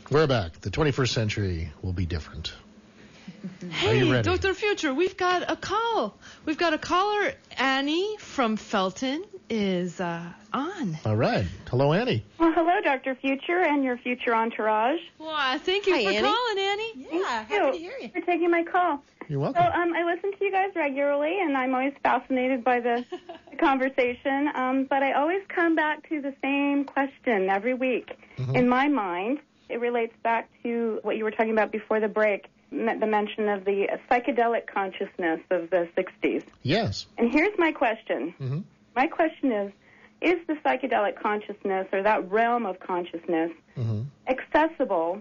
We're back. The 21st century will be different. Hey, Are you ready? Dr. Future, we've got a call. We've got a caller. Annie from Felton is on. All right. Hello, Annie. Well, hello, Dr. Future and your future entourage. Well, thank you for calling, Annie. Yeah, happy to hear you. For taking my call. You're welcome. So, I listen to you guys regularly, and I'm always fascinated by the conversation. But I always come back to the same question every week. Mm-hmm. In my mind, it relates back to what you were talking about before the break, the mention of the psychedelic consciousness of the 60s. Yes. And here's my question. Mm-hmm. My question is the psychedelic consciousness, or that realm of consciousness, Mm-hmm. accessible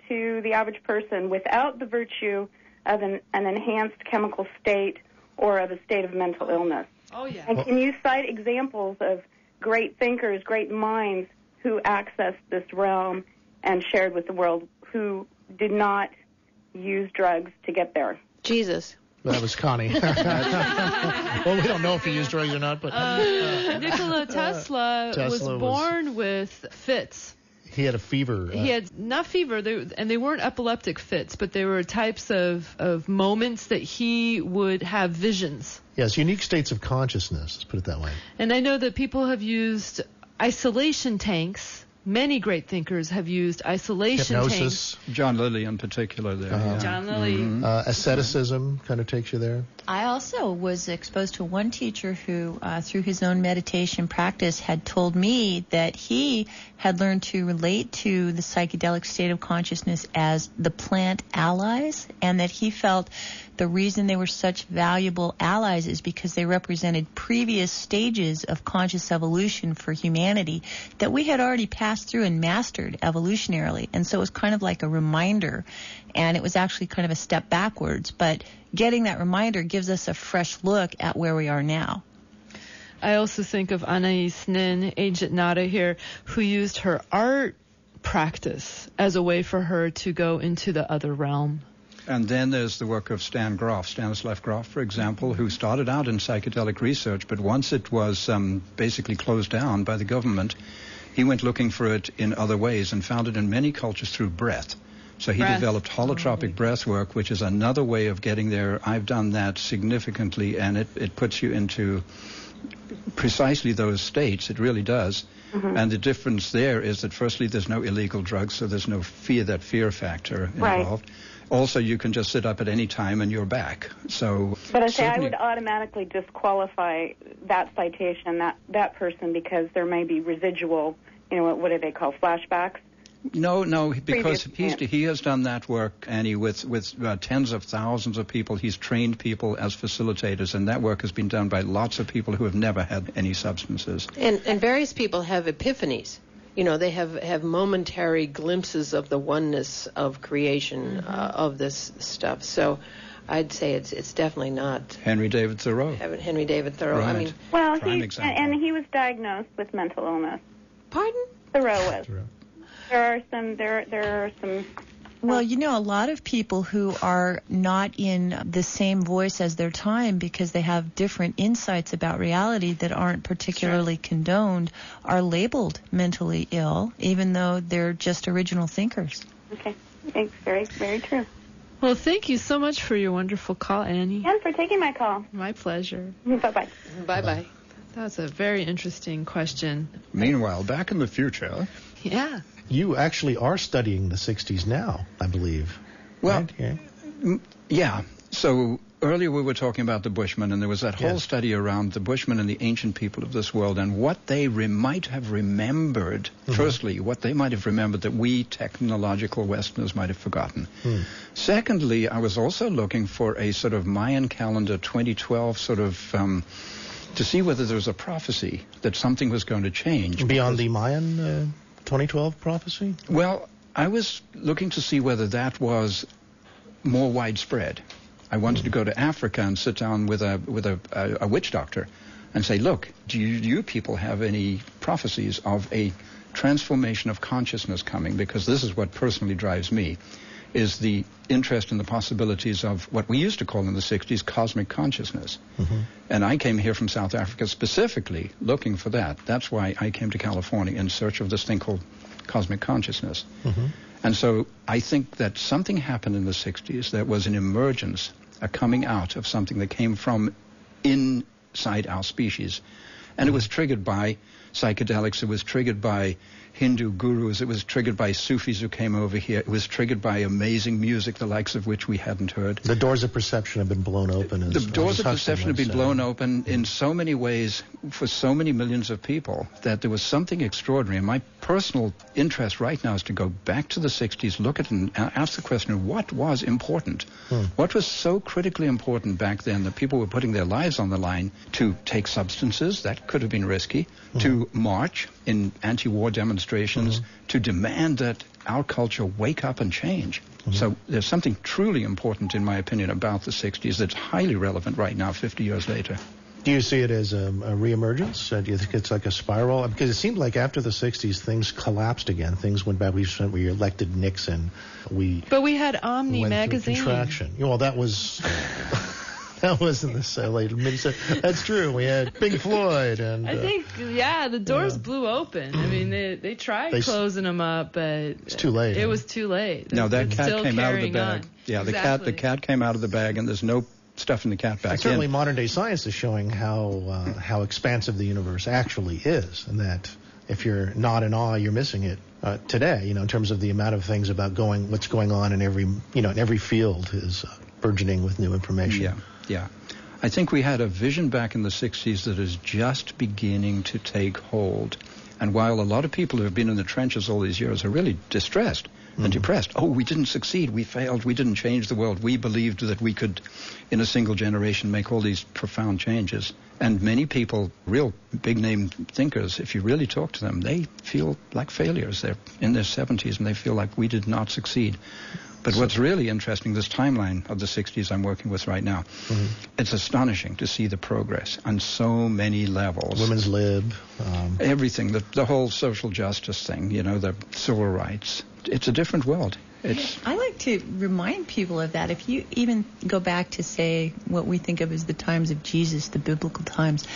to the average person without the virtue of an enhanced chemical state or of a state of mental illness? Oh, yeah. And can you cite examples of great thinkers, great minds who accessed this realm and shared with the world, who did not use drugs to get there? Jesus. That was Connie. Well, we don't know if he used drugs or not, but... Nikola Tesla was born with fits. He had a fever. He had not fever, and they weren't epileptic fits, but they were types of moments that he would have visions. Yes, unique states of consciousness, let's put it that way. And I know that people have used isolation tanks. Many great thinkers have used isolation Hypnosis. tanks. John Lilly in particular there. Yeah. John Lilly. Mm-hmm. Asceticism kind of takes you there. I also was exposed to one teacher who, through his own meditation practice, had told me that he had learned to relate to the psychedelic state of consciousness as the plant allies, and that he felt the reason they were such valuable allies is because they represented previous stages of conscious evolution for humanity that we had already passed through and mastered evolutionarily. And so it was kind of like a reminder, and it was actually kind of a step backwards. But getting that reminder gives us a fresh look at where we are now. I also think of Anais Nin, Agent Nada here, who used her art practice as a way for her to go into the other realm. And then there's the work of Stanislav Grof, for example, who started out in psychedelic research, but once it was basically closed down by the government, he went looking for it in other ways and found it in many cultures through breath. So he developed holotropic breath work, which is another way of getting there. I've done that significantly, and it puts you into precisely those states. It really does. Mm-hmm. And the difference there is that, firstly, there's no illegal drugs, so there's no fear factor involved. Right. Also, you can just sit up at any time and you're back. So, but I would automatically disqualify that citation, that person, because there may be residual, what do they call, flashbacks? No, because he has done that work, Annie, with tens of thousands of people. He's trained people as facilitators, and that work has been done by lots of people who have never had any substances. And various people have epiphanies. They have momentary glimpses of the oneness of creation of this stuff. So I'd say it's definitely not. Henry David Thoreau. Henry David Thoreau. Right. I mean, well, he was diagnosed with mental illness. Pardon? Thoreau was. There are some. Well, a lot of people who are not in the same voice as their time because they have different insights about reality that aren't particularly condoned are labeled mentally ill, even though they're just original thinkers. Okay. Thanks. Very, very true. Well, thank you so much for your wonderful call, Annie. And for taking my call. My pleasure. Bye-bye. Bye-bye. That's a very interesting question. Meanwhile, back in the future... Yeah. You actually are studying the 60s now, I believe. Well, right? Yeah. So earlier we were talking about the Bushmen, and there was that whole study around the Bushmen and the ancient people of this world and what they might have remembered. Firstly, what they might have remembered that we technological Westerners might have forgotten. Secondly, I was also looking for a sort of Mayan calendar 2012 sort of... to see whether there was a prophecy that something was going to change. Beyond the Mayan 2012 prophecy? Well, I was looking to see whether that was more widespread. I wanted to go to Africa and sit down with a witch doctor and say, look, do you people have any prophecies of a transformation of consciousness coming? Because this is what personally drives me, is the interest in the possibilities of what we used to call in the 60s cosmic consciousness. And I came here from South Africa specifically looking for that. That's why I came to California in search of this thing called cosmic consciousness. Mm-hmm. And so I think that something happened in the 60s. There was an emergence, a coming out of something that came from inside our species. And it was triggered by psychedelics. It was triggered by Hindu gurus. It was triggered by Sufis who came over here. It was triggered by amazing music, the likes of which we hadn't heard. The doors of perception have been blown open. The doors of perception have been blown open in so many ways for so many millions of people that there was something extraordinary. And my personal interest right now is to go back to the 60s, look at it and ask the question, what was important? What was so critically important back then that people were putting their lives on the line to take substances, that could have been risky, to march in anti-war demonstrations, to demand that our culture wake up and change. So there's something truly important, in my opinion, about the 60s that's highly relevant right now, 50 years later. Do you see it as a reemergence? Do you think it's like a spiral? Because it seemed like after the 60s, things collapsed again. Things went back. We elected Nixon. But we had Omni went magazine. Through contraction. Well, that was... That was in the late mid-century. That's true. We had Pink Floyd and... I think, the doors blew open. I mean, they tried closing them up, but... It's too late. It was too late. No, that cat still came out of the bag. On. Yeah, exactly. the cat came out of the bag, and there's no stuff in the cat back certainly in. Modern-day science is showing how expansive the universe actually is, and that if you're not in awe, you're missing it. Today, in terms of the amount of things about what's going on in every field is burgeoning with new information. Yeah. I think we had a vision back in the 60s that is just beginning to take hold. And while a lot of people who have been in the trenches all these years are really distressed and depressed, we didn't succeed, we failed, we didn't change the world, we believed that we could, in a single generation, make all these profound changes. And many people, real big-name thinkers, if you really talk to them, they feel like failures. They're in their 70s and they feel like we did not succeed. But what's really interesting, this timeline of the 60s I'm working with right now, it's astonishing to see the progress on so many levels. Women's lib. Everything, the whole social justice thing, the civil rights. It's a different world. I like to remind people of that. If you even go back to, say, what we think of as the times of Jesus, the biblical times,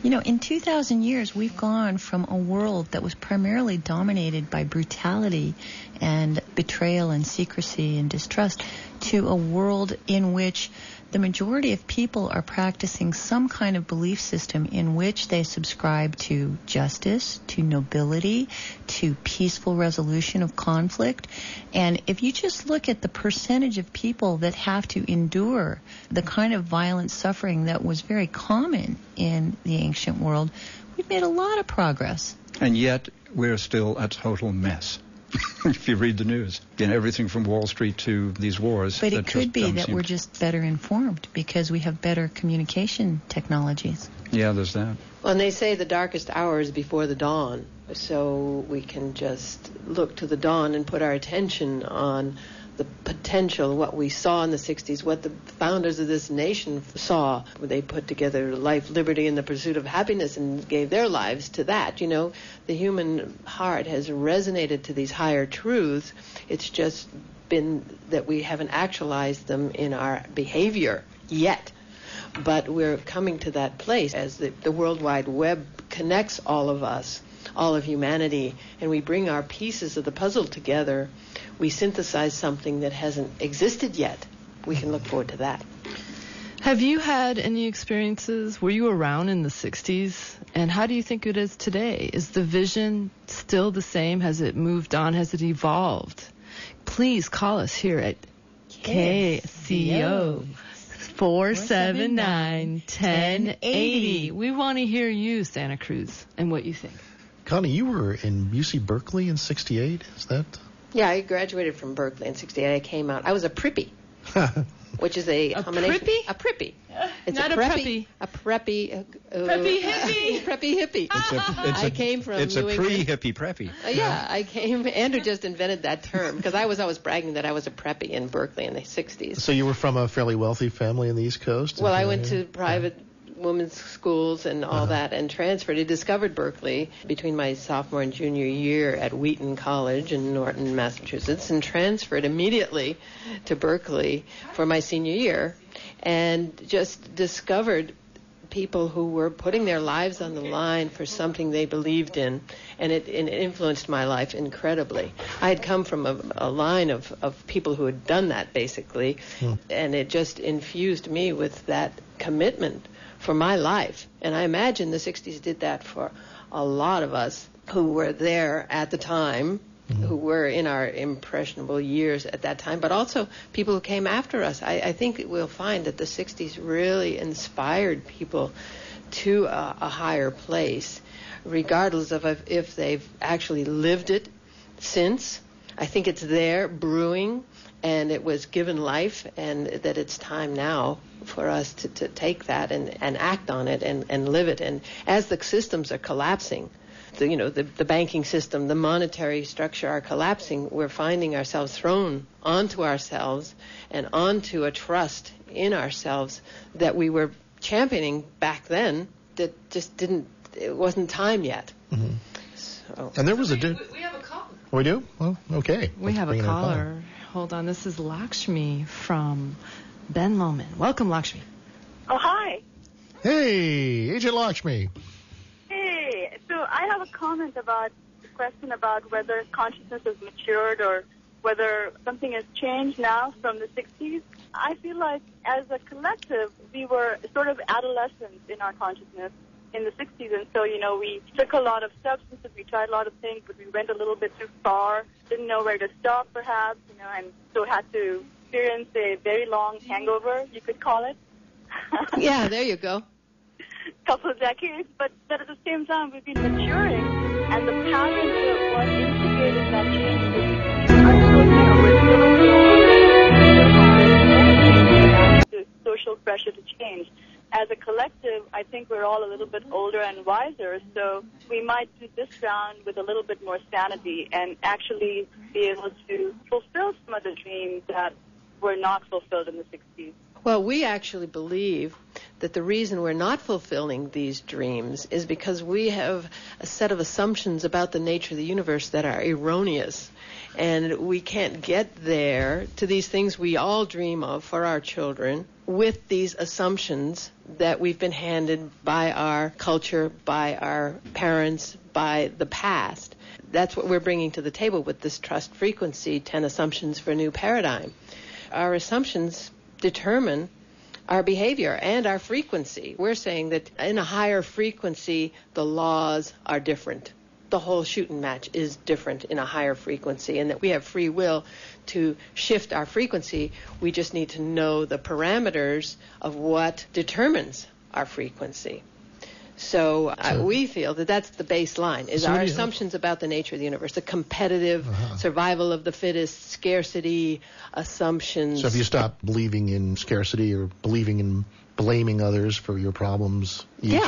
in 2,000 years, we've gone from a world that was primarily dominated by brutality and betrayal and secrecy and distrust to a world in which the majority of people are practicing some kind of belief system in which they subscribe to justice, to nobility, to peaceful resolution of conflict. And if you just look at the percentage of people that have to endure the kind of violent suffering that was very common in the ancient world, we've made a lot of progress. And yet we're still a total mess. If you read the news, everything from Wall Street to these wars. But it could be that we're just better informed because we have better communication technologies. Yeah, there's that. Well, and they say the darkest hour is before the dawn, so we can just look to the dawn and put our attention on the potential, what we saw in the 60s, what the founders of this nation saw. They put together life, liberty, and the pursuit of happiness and gave their lives to that. The human heart has resonated to these higher truths. It's just been that we haven't actualized them in our behavior yet. But we're coming to that place as the World Wide Web connects all of us, all of humanity, and we bring our pieces of the puzzle together. We synthesize something that hasn't existed yet. We can look forward to that. Have you had any experiences? Were you around in the 60s? And how do you think it is today? Is the vision still the same? Has it moved on? Has it evolved? Please call us here at KCO 479-1080. We want to hear you, Santa Cruz, and what you think. Connie, you were in UC Berkeley in 68, is that? Yeah, I graduated from Berkeley in 68. I came out. I was a prippy, which is a combination. Prippy? A prippy. It's Not a preppy. A preppy. Preppy hippie. Preppy hippie. I came from It's New a England. pre-hippie preppy. Yeah, I came. Andrew just invented that term because I was always bragging that I was a preppy in Berkeley in the 60s. So you were from a fairly wealthy family in the East Coast? Well, I went to private women's schools and all that and transferred. I discovered Berkeley between my sophomore and junior year at Wheaton College in Norton, Massachusetts, and transferred immediately to Berkeley for my senior year and just discovered people who were putting their lives on the line for something they believed in, and it influenced my life incredibly. I had come from a line of people who had done that, basically, and it just infused me with that commitment for my life. And I imagine the 60s did that for a lot of us who were there at the time, who were in our impressionable years at that time, but also people who came after us. I think we'll find that the 60s really inspired people to a higher place, regardless of if they've actually lived it since. I think it's there, brewing, and it was given life, and that it's time now for us to take that and act on it and live it. And as the systems are collapsing, the banking system, the monetary structure are collapsing, we're finding ourselves thrown onto ourselves and onto a trust in ourselves that we were championing back then that just it wasn't time yet. So. And there was we have a caller. We do? Well, okay. We have a caller. Hold on. This is Lakshmi from Ben Lomond. Welcome, Lakshmi. Oh, hi. Hey, Agent Lakshmi. Hey, so I have a comment about the question about whether consciousness has matured or whether something has changed now from the 60s. I feel like as a collective, we were sort of adolescents in our consciousness in the 60s, and so, we took a lot of substances, we tried a lot of things, but we went a little bit too far, didn't know where to stop, perhaps, and so had to experience a very long hangover, you could call it. Yeah, there you go. Couple of decades, but at the same time, we've been maturing, and the patterns that were instigated that change are still, the social pressure to change. As a collective, I think we're all a little bit older and wiser, so we might do this round with a little bit more sanity and actually be able to fulfill some of the dreams that were not fulfilled in the 60s. Well, we actually believe that the reason we're not fulfilling these dreams is because we have a set of assumptions about the nature of the universe that are erroneous. And we can't get there to these things we all dream of for our children with these assumptions that we've been handed by our culture, by our parents, by the past. That's what we're bringing to the table with this trust frequency, 10 assumptions for a new paradigm. Our assumptions determine our behavior and our frequency. We're saying that in a higher frequency, the laws are different. The whole shooting match is different in a higher frequency, and that we have free will to shift our frequency. We just need to know the parameters of what determines our frequency. So we feel that that's the baseline, is our assumptions about the nature of the universe, the competitive survival of the fittest, scarcity assumptions. So if you stop believing in scarcity or believing in blaming others for your problems, you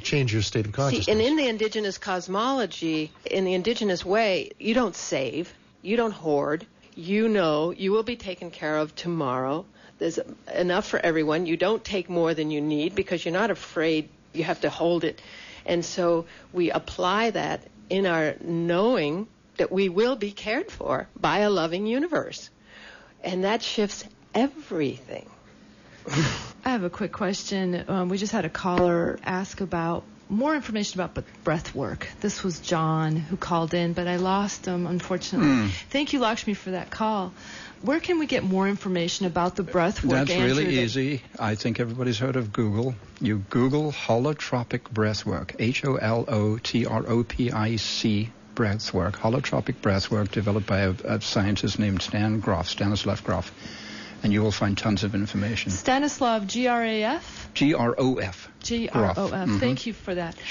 change your state of consciousness. See, and in the indigenous cosmology, in the indigenous way, you don't save, you don't hoard, you know you will be taken care of tomorrow. There's enough for everyone. You don't take more than you need because you're not afraid you have to hold it. And so we apply that in our knowing that we will be cared for by a loving universe. And that shifts everything. I have a quick question. We just had a caller ask about more information about breath work. This was John who called in, but I lost him, unfortunately. Thank you, Lakshmi, for that call. Where can we get more information about the breath work? That's really easy. I think everybody's heard of Google. You Google holotropic breath work, HOLOTROPIC breath work, holotropic breath work developed by a scientist named Stanislav Grof. And you will find tons of information. Stanislav, G-R-A-F? G-R-O-F. G-R-O-F. Thank you for that. Sure.